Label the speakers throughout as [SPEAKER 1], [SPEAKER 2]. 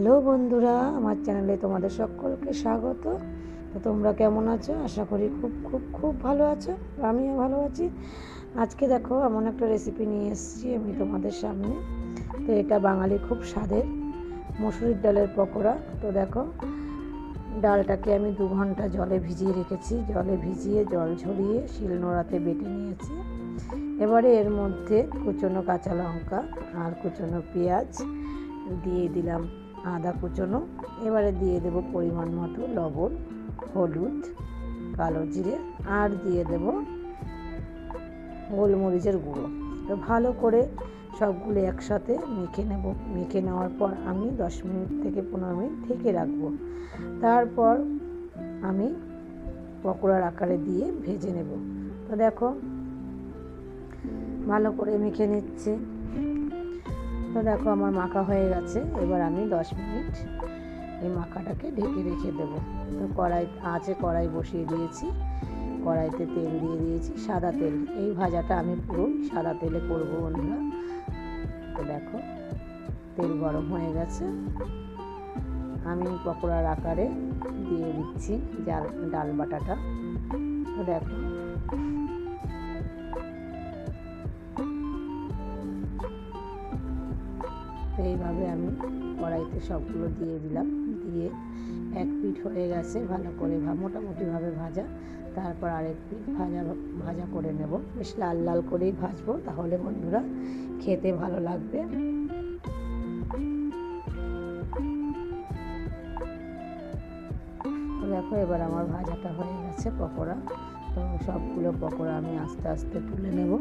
[SPEAKER 1] Hello বন্ধুরা, আমার চ্যানেলে তোমাদের সকলকে স্বাগত। তো তোমরা কেমন আছো? আশা করি খুব খুব খুব ভালো আছো। আমিও ভালো আছি। আজকে দেখো এমন একটা রেসিপি নিয়ে এসেছি আমি তোমাদের সামনে। তো এটা বাঙালি খুব স্বাদের মসুরির ডালের পকোড়া। তো দেখো, ডালটাকে আমি 2 ঘন্টা জলে ভিজিয়ে রেখেছি। জলে ভিজিয়ে জল ঝরিয়ে শিলনোড়াতে বেটে নিয়েছি। এবারে এর মধ্যে কুচনো কাঁচা লঙ্কা আর কুচনো পেঁয়াজ দিয়ে দিলাম, আদা কুচনো। এবারে দিয়ে দেব পরিমাণ মতো লবণ, হলুদ, কালো জিরে আর দিয়ে দেব গোলমরিচের গুঁড়ো। তো ভালো করে সবগুলো একসাথে মেখে নেব। মেখে নেওয়ার পর আমি 10 মিনিট থেকে 15 মিনিট ঢেকে রাখবো। তারপর আমি পকোড়ার আকারে দিয়ে ভেজে নেব। তো দেখো, ভালো করে মেখে নিচ্ছি। তো দেখো আমার মাখা হয়ে গেছে। এবার আমি 10 মিনিট এই মাখাটাকে ঢেকে রেখে দেব। তো কড়াই বসিয়ে দিয়েছি। কড়াইতে তেল দিয়ে দিয়েছি, সাদা তেল। এই ভাজাটা আমি পুরো সাদা তেলে করবো বন্ধুরা। তো দেখো, তেল গরম হয়ে গেছে। আমি পকোড়ার আকারে দিয়ে দিচ্ছি ডাল বাটাটা। তো দেখো, এইভাবে আমি কড়াইতে সবগুলো দিয়ে দিলাম। দিয়ে এক পিঠ হয়ে গেছে ভালো করে মোটামুটিভাবে ভাজা। তারপর আরেক পিঠ ভাজা করে নেব। বেশ লাল লাল করেই ভাজবো, তাহলে বন্ধুরা খেতে ভালো লাগবে। তো দেখো, এবার আমার ভাজাটা হয়ে গেছে পকোড়া। তো সবগুলো পকোড়া আমি আস্তে আস্তে তুলে নেব।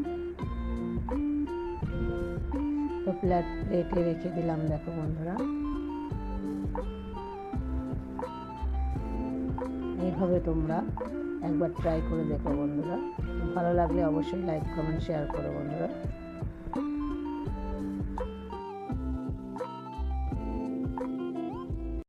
[SPEAKER 1] তো প্লেটে রেখে দিলাম। দেখো বন্ধুরা, এইভাবে তোমরা একবার ট্রাই করে দেখো বন্ধুরা। ভালো লাগলে অবশ্যই লাইক, কমেন্ট, শেয়ার করো বন্ধুরা।